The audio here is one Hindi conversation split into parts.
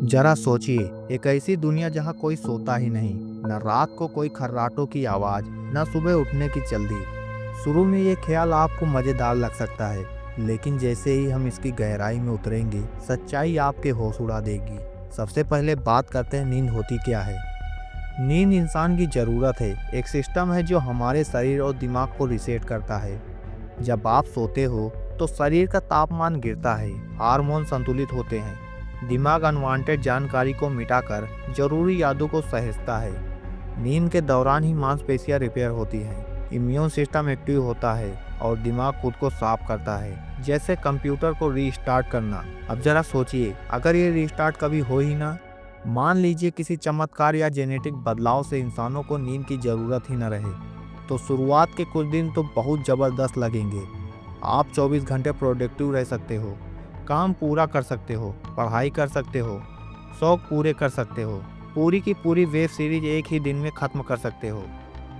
जरा सोचिए, एक ऐसी दुनिया जहाँ कोई सोता ही नहीं, न रात को कोई खर्राटों की आवाज, न सुबह उठने की जल्दी। शुरू में ये ख्याल आपको मजेदार लग सकता है, लेकिन जैसे ही हम इसकी गहराई में उतरेंगे, सच्चाई आपके होश उड़ा देगी। सबसे पहले बात करते हैं नींद होती क्या है। नींद इंसान की जरूरत है, एक सिस्टम है जो हमारे शरीर और दिमाग को रिसेट करता है। जब आप सोते हो तो शरीर का तापमान गिरता है, हार्मोन संतुलित होते हैं, दिमाग अनवांटेड जानकारी को मिटाकर जरूरी यादों को सहेजता है। नींद के दौरान ही मांसपेशियां रिपेयर होती हैं, इम्यून सिस्टम एक्टिव होता है और दिमाग खुद को साफ करता है, जैसे कंप्यूटर को रीस्टार्ट करना। अब जरा सोचिए, अगर ये रीस्टार्ट कभी हो ही ना, मान लीजिए किसी चमत्कार या जेनेटिक बदलाव से इंसानों को नींद की जरूरत ही न रहे, तो शुरुआत के कुछ दिन तो बहुत ज़बरदस्त लगेंगे। आप 24 घंटे प्रोडक्टिव रह सकते हो, काम पूरा कर सकते हो, पढ़ाई कर सकते हो, शौक पूरे कर सकते हो, पूरी की पूरी वेब सीरीज एक ही दिन में ख़त्म कर सकते हो।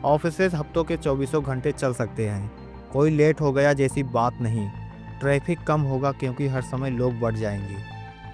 ऑफिसेज हफ्तों के 24 घंटे चल सकते हैं, कोई लेट हो गया जैसी बात नहीं, ट्रैफिक कम होगा क्योंकि हर समय लोग बढ़ जाएंगे।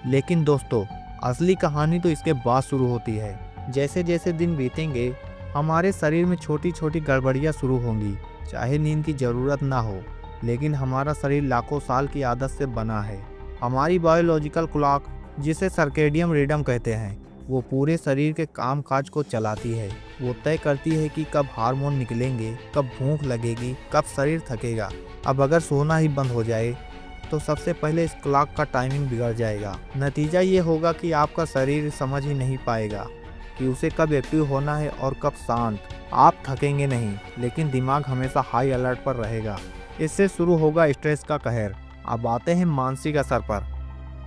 लेकिन दोस्तों, असली कहानी तो इसके बाद शुरू होती है। जैसे जैसे दिन बीतेंगे, हमारे शरीर में छोटी छोटी गड़बड़ियाँ शुरू होंगी। चाहे नींद की ज़रूरत ना हो, लेकिन हमारा शरीर लाखों साल की आदत से बना है। हमारी बायोलॉजिकल क्लॉक, जिसे सर्केडियन रिदम कहते हैं, वो पूरे शरीर के कामकाज को चलाती है। वो तय करती है कि कब हार्मोन निकलेंगे, कब भूख लगेगी, कब शरीर थकेगा। अब अगर सोना ही बंद हो जाए तो सबसे पहले इस क्लॉक का टाइमिंग बिगड़ जाएगा। नतीजा ये होगा कि आपका शरीर समझ ही नहीं पाएगा कि उसे कब एक्टिव होना है और कब शांत। आप थकेंगे नहीं, लेकिन दिमाग हमेशा हाई अलर्ट पर रहेगा। इससे शुरू होगा स्ट्रेस का कहर। अब आते हैं मानसिक असर पर।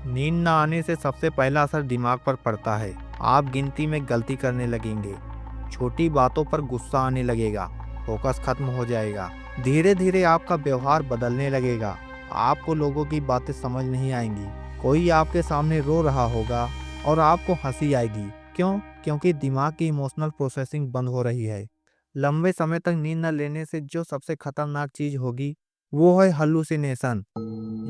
नींद न आने से सबसे पहला असर दिमाग पर पड़ता है। आप गिनती में गलती करने लगेंगे, छोटी बातों पर गुस्सा आने लगेगा, फोकस खत्म हो जाएगा। धीरे धीरे आपका व्यवहार बदलने लगेगा। आपको लोगों की बातें समझ नहीं आएंगी। कोई आपके सामने रो रहा होगा और आपको हंसी आएगी। क्यों? क्योंकि दिमाग की इमोशनल प्रोसेसिंग बंद हो रही है। लंबे समय तक नींद न लेने से जो सबसे खतरनाक चीज होगी, वो है हल्यूसिनेशन।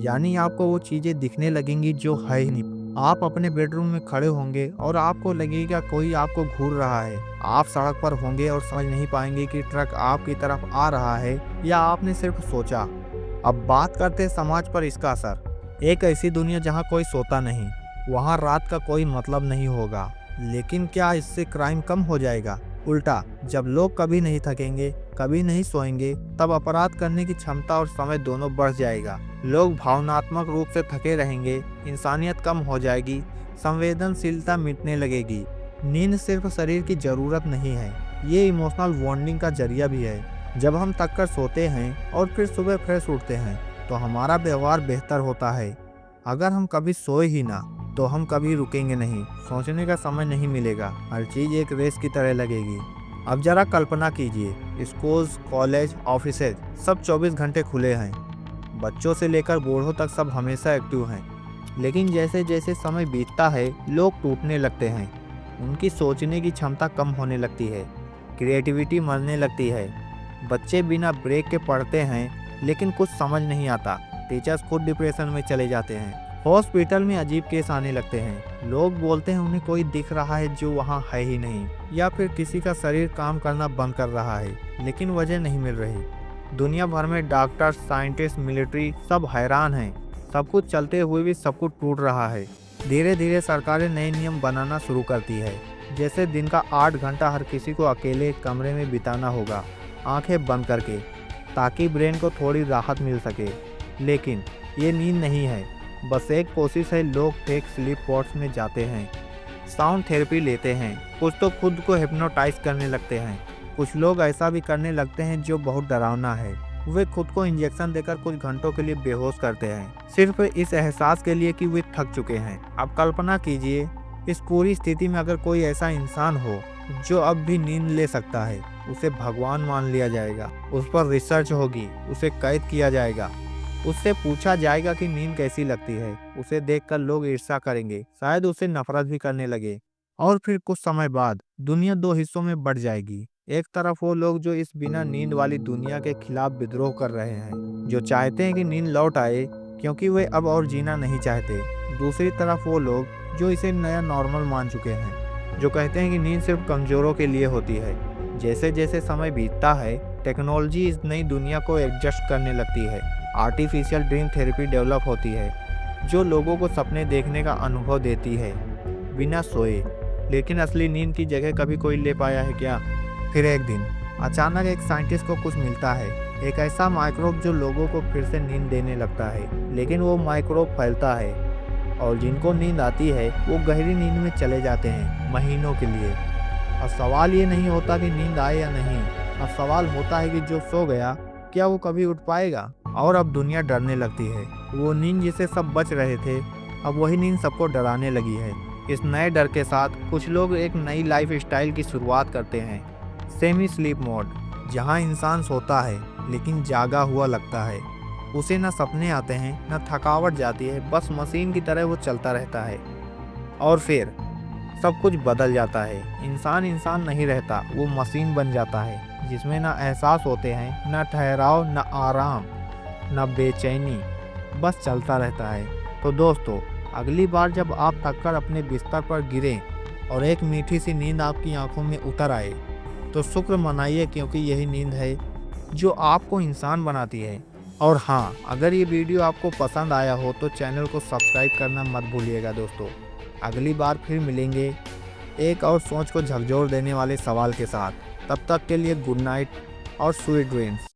यानी आपको वो चीजें दिखने लगेंगी जो है ही नहीं। आप अपने बेडरूम में खड़े होंगे और आपको लगेगा कोई आपको घूर रहा है। आप सड़क पर होंगे और समझ नहीं पाएंगे कि ट्रक आपकी तरफ आ रहा है या आपने सिर्फ सोचा। अब बात करते हैं समाज पर इसका असर। एक ऐसी दुनिया जहां कोई सोता नहीं, वहां रात का कोई मतलब नहीं होगा। लेकिन क्या इससे क्राइम कम हो जाएगा? उल्टा, जब लोग कभी नहीं थकेंगे, कभी नहीं सोएंगे, तब अपराध करने की क्षमता और समय दोनों बढ़ जाएगा। लोग भावनात्मक रूप से थके रहेंगे, इंसानियत कम हो जाएगी, संवेदनशीलता मिटने लगेगी। नींद सिर्फ शरीर की जरूरत नहीं है, ये इमोशनल बॉन्डिंग का जरिया भी है। जब हम थक कर सोते हैं और फिर सुबह फ्रेश उठते हैं, तो हमारा व्यवहार बेहतर होता है। अगर हम कभी सोए ही ना, तो हम कभी रुकेंगे नहीं, सोचने का समय नहीं मिलेगा, हर चीज़ एक रेस की तरह लगेगी। अब जरा कल्पना कीजिए, स्कूल्स, कॉलेज, ऑफिसेज सब 24 घंटे खुले हैं। बच्चों से लेकर बूढ़ों तक सब हमेशा एक्टिव हैं। लेकिन जैसे जैसे समय बीतता है, लोग टूटने लगते हैं। उनकी सोचने की क्षमता कम होने लगती है, क्रिएटिविटी मरने लगती है। बच्चे बिना ब्रेक के पढ़ते हैं, लेकिन कुछ समझ नहीं आता। टीचर्स खुद डिप्रेशन में चले जाते हैं। हॉस्पिटल में अजीब केस आने लगते हैं। लोग बोलते हैं उन्हें कोई दिख रहा है जो वहाँ है ही नहीं, या फिर किसी का शरीर काम करना बंद कर रहा है, लेकिन वजह नहीं मिल रही। दुनिया भर में डॉक्टर्स, साइंटिस्ट, मिलिट्री सब हैरान हैं। सब कुछ चलते हुए भी सब कुछ टूट रहा है। धीरे धीरे सरकारें नए नियम बनाना शुरू करती है, जैसे दिन का 8 घंटा हर किसी को अकेले कमरे में बिताना होगा, आंखें बंद करके, ताकि ब्रेन को थोड़ी राहत मिल सके। लेकिन ये नींद नहीं है, बस एक कोशिश है। लोग फेक स्लीप पॉड्स में जाते हैं, साउंड थेरेपी लेते हैं, कुछ तो खुद को हिप्नोटाइज करने लगते हैं। कुछ लोग ऐसा भी करने लगते हैं जो बहुत डरावना है। वे खुद को इंजेक्शन देकर कुछ घंटों के लिए बेहोश करते हैं, सिर्फ इस एहसास के लिए कि वे थक चुके हैं। अब कल्पना कीजिए, इस पूरी स्थिति में अगर कोई ऐसा इंसान हो जो अब भी नींद ले सकता है, उसे भगवान मान लिया जाएगा, उस पर रिसर्च होगी, उसे कैद किया जाएगा, उससे पूछा जाएगा कि नींद कैसी लगती है। उसे देखकर लोग ईर्ष्या करेंगे, शायद उसे नफरत भी करने लगे। और फिर कुछ समय बाद दुनिया दो हिस्सों में बढ़ जाएगी। एक तरफ वो लोग जो इस बिना नींद वाली दुनिया के खिलाफ विद्रोह कर रहे हैं, जो चाहते हैं कि नींद लौट आए क्योंकि वे अब और जीना नहीं चाहते। दूसरी तरफ वो लोग जो इसे नया नॉर्मल मान चुके हैं, जो कहते हैं कि नींद सिर्फ कमज़ोरों के लिए होती है। जैसे जैसे समय बीतता है, टेक्नोलॉजी इस नई दुनिया को एडजस्ट करने लगती है। आर्टिफिशियल ड्रीम थेरेपी डेवलप होती है, जो लोगों को सपने देखने का अनुभव देती है बिना सोए। लेकिन असली नींद की जगह कभी कोई ले पाया है क्या? फिर एक दिन अचानक एक साइंटिस्ट को कुछ मिलता है, एक ऐसा माइक्रोब जो लोगों को फिर से नींद देने लगता है। लेकिन वो माइक्रोब फैलता है और जिनको नींद आती है वो गहरी नींद में चले जाते हैं महीनों के लिए। अब सवाल ये नहीं होता कि नींद आए या नहीं, अब सवाल होता है कि जो सो गया क्या वो कभी उठ पाएगा? और अब दुनिया डरने लगती है। वो नींद जिसे सब बच रहे थे, अब वही नींद सबको डराने लगी है। इस नए डर के साथ कुछ लोग एक नई लाइफ स्टाइल की शुरुआत करते हैं, सेमी स्लीप मोड, जहां इंसान सोता है लेकिन जागा हुआ लगता है। उसे न सपने आते हैं, न थकावट जाती है, बस मशीन की तरह वो चलता रहता है। और फिर सब कुछ बदल जाता है। इंसान इंसान नहीं रहता, वो मशीन बन जाता है, जिसमें न एहसास होते हैं, न ठहराव, न आराम, न बेचैनी, बस चलता रहता है। तो दोस्तों, अगली बार जब आप थककर अपने बिस्तर पर गिरें और एक मीठी सी नींद आपकी आंखों में उतर आए, तो शुक्र मनाइए, क्योंकि यही नींद है जो आपको इंसान बनाती है। और हाँ, अगर ये वीडियो आपको पसंद आया हो तो चैनल को सब्सक्राइब करना मत भूलिएगा दोस्तों। अगली बार फिर मिलेंगे एक और सोच को झकझोर देने वाले सवाल के साथ। तब तक के लिए गुड नाइट और स्वीट ड्रीम्स।